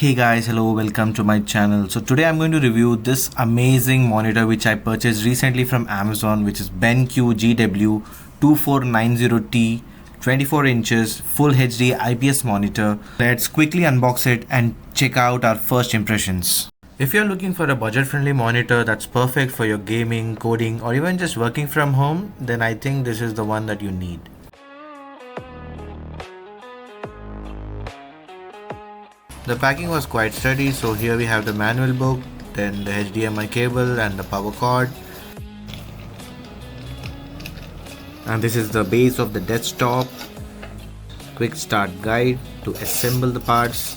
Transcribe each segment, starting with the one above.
Hey guys, hello, welcome to my channel. So today I'm going to review this amazing monitor which I purchased recently from Amazon, which is BenQ GW2490T 24 inches full HD IPS monitor. Let's quickly unbox it and check out our first impressions. If you're looking for a budget-friendly monitor that's perfect for your gaming, coding, or even just working from home, then I think this is the one that you need. The packing was quite sturdy, so here we have the manual book, then the HDMI cable and the power cord. And this is the base of the desktop. Quick start guide to assemble the parts.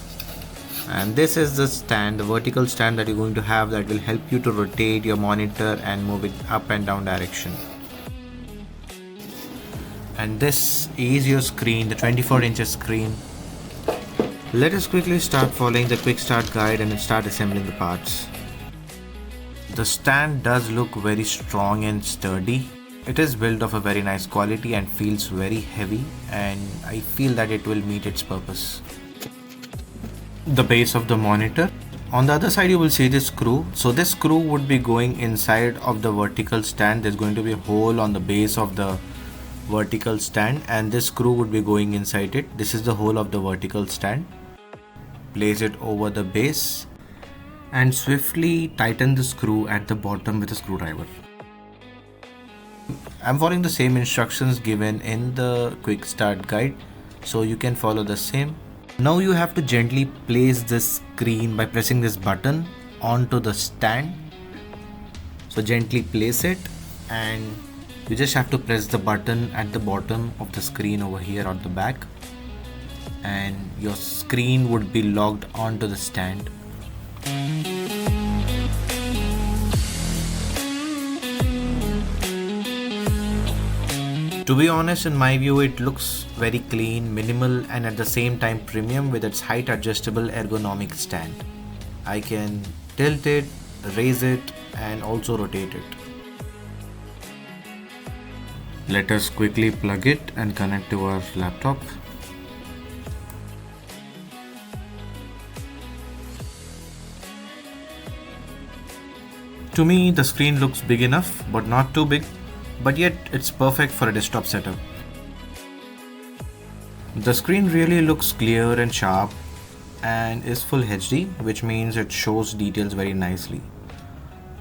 And this is the stand, the vertical stand that you're going to have that will help you to rotate your monitor and move it up and down direction. And this is your screen, the 24 inches screen. Let us quickly start following the quick start guide and start assembling the parts. The stand does look very strong and sturdy. It is built of a very nice quality and feels very heavy, and I feel that it will meet its purpose. The base of the monitor. On the other side you will see this screw. So this screw would be going inside of the vertical stand. There's going to be a hole on the base of the vertical stand and this screw would be going inside it. This is the hole of the vertical stand. Place it over the base and swiftly tighten the screw at the bottom with a screwdriver. I'm following the same instructions given in the quick start guide, so you can follow the same. Now you have to gently place this screen by pressing this button onto the stand. So gently place it and you just have to press the button at the bottom of the screen over here on the back, and your screen would be locked onto the stand. To be honest, in my view, it looks very clean, minimal, and at the same time premium with its height adjustable ergonomic stand. I can tilt it, raise it, and also rotate it. Let us quickly plug it and connect to our laptop. To me, the screen looks big enough, but not too big, but yet it's perfect for a desktop setup. The screen really looks clear and sharp and is full HD, which means it shows details very nicely.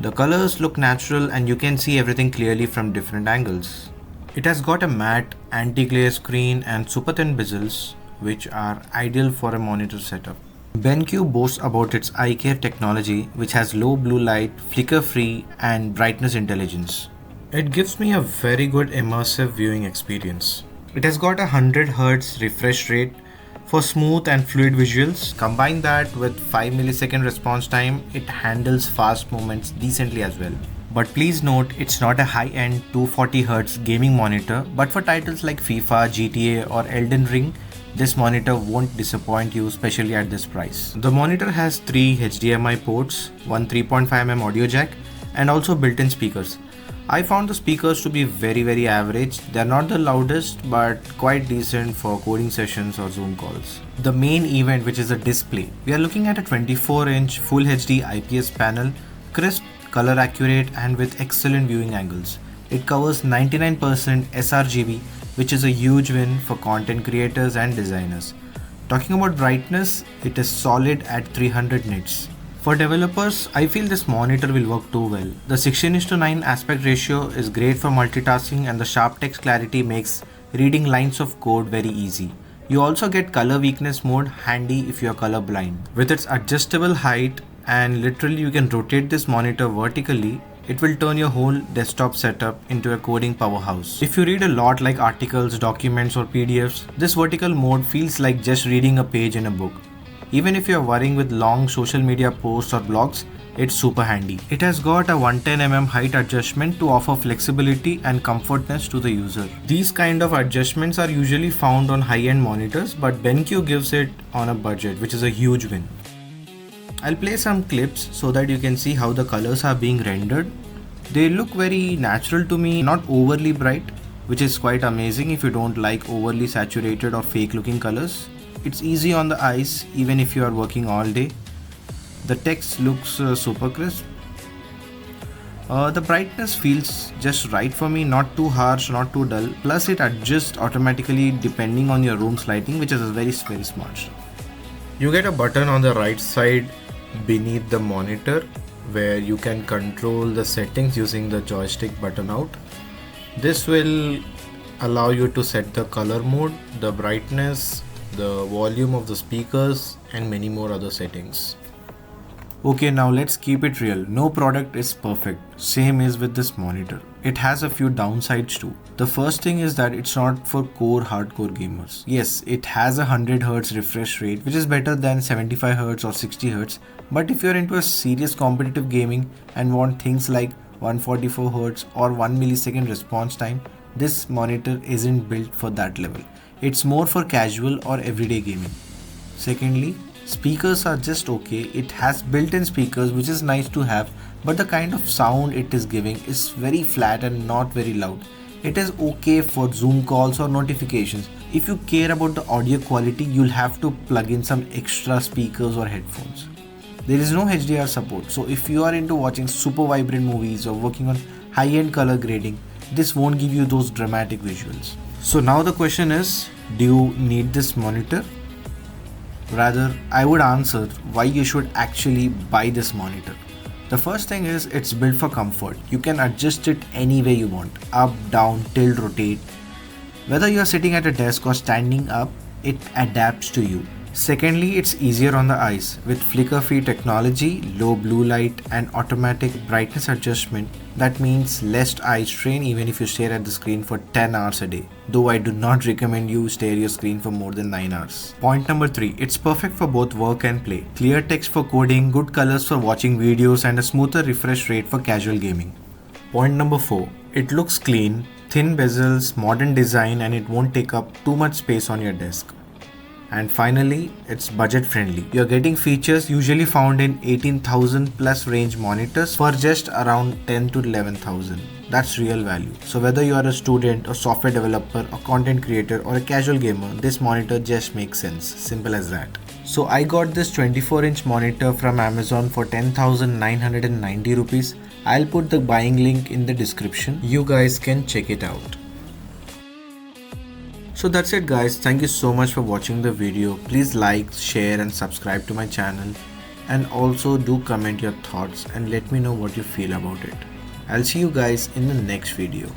The colors look natural and you can see everything clearly from different angles. It has got a matte anti-glare screen and super thin bezels, which are ideal for a monitor setup. BenQ boasts about its eye care technology, which has low blue light, flicker-free, and brightness intelligence. It gives me a very good immersive viewing experience. It has got a 100Hz refresh rate for smooth and fluid visuals. Combine that with 5 millisecond response time, it handles fast movements decently as well. But please note, it's not a high-end 240Hz gaming monitor, but for titles like FIFA, GTA or Elden Ring, this monitor won't disappoint you, especially at this price. The monitor has 3 HDMI ports, one 3.5mm audio jack, and also built-in speakers. I found the speakers to be very average. They're not the loudest, but quite decent for coding sessions or Zoom calls. The main event, which is the display. We are looking at a 24-inch Full HD IPS panel, crisp, color accurate, and with excellent viewing angles. It covers 99% sRGB, which is a huge win for content creators and designers. Talking about brightness, it is solid at 300 nits. For developers, I feel this monitor will work too well. The 16:9 aspect ratio is great for multitasking and the sharp text clarity makes reading lines of code very easy. You also get color weakness mode, handy if you are color blind. With its adjustable height and literally you can rotate this monitor vertically, it will turn your whole desktop setup into a coding powerhouse. If you read a lot like articles, documents or PDFs, this vertical mode feels like just reading a page in a book. Even if you are worrying with long social media posts or blogs, it's super handy. It has got a 110mm height adjustment to offer flexibility and comfortness to the user. These kind of adjustments are usually found on high-end monitors, but BenQ gives it on a budget, which is a huge win. I'll play some clips so that you can see how the colors are being rendered. They look very natural to me, not overly bright, which is quite amazing if you don't like overly saturated or fake looking colors. It's easy on the eyes even if you are working all day. The text looks super crisp. The brightness feels just right for me, not too harsh, not too dull. Plus it adjusts automatically depending on your room's lighting, which is very smart. You get a button on the right side beneath the monitor where you can control the settings using the joystick button out. This will allow you to set the color mode, the brightness, the volume of the speakers, and many more other settings. Okay, now let's keep it real. No product is perfect. Same is with this monitor. It has a few downsides too. The first thing is that it's not for core hardcore gamers. Yes, it has a 100Hz refresh rate, which is better than 75Hz or 60Hz. But if you're into a serious competitive gaming and want things like 144Hz or 1 millisecond response time, this monitor isn't built for that level. It's more for casual or everyday gaming. Secondly, speakers are just okay. It has built-in speakers, which is nice to have, but the kind of sound it is giving is very flat and not very loud. It is okay for Zoom calls or notifications. If you care about the audio quality, you'll have to plug in some extra speakers or headphones. There is no HDR support, so if you are into watching super vibrant movies or working on high-end color grading, this won't give you those dramatic visuals. So now the question is, do you need this monitor? Rather, I would answer why you should actually buy this monitor. The first thing is it's built for comfort. You can adjust it any way you want, up, down, tilt, rotate. Whether you are sitting at a desk or standing up, it adapts to you. Secondly, it's easier on the eyes. With flicker-free technology, low blue light and automatic brightness adjustment, that means less eye strain even if you stare at the screen for 10 hours a day. Though I do not recommend you stare at your screen for more than 9 hours. Point number 3. It's perfect for both work and play. Clear text for coding, good colors for watching videos, and a smoother refresh rate for casual gaming. Point number 4. It looks clean, thin bezels, modern design, and it won't take up too much space on your desk. And finally, it's budget friendly. You're getting features usually found in 18,000 plus range monitors for just around 10 to 11,000. That's real value. So whether you are a student, a software developer, a content creator, or a casual gamer, this monitor just makes sense. Simple as that. So I got this 24-inch monitor from Amazon for 10,990 rupees. I'll put the buying link in the description. You guys can check it out. So that's it guys, thank you so much for watching the video. Please like, share and subscribe to my channel, and also do comment your thoughts and let me know what you feel about it. I'll see you guys in the next video.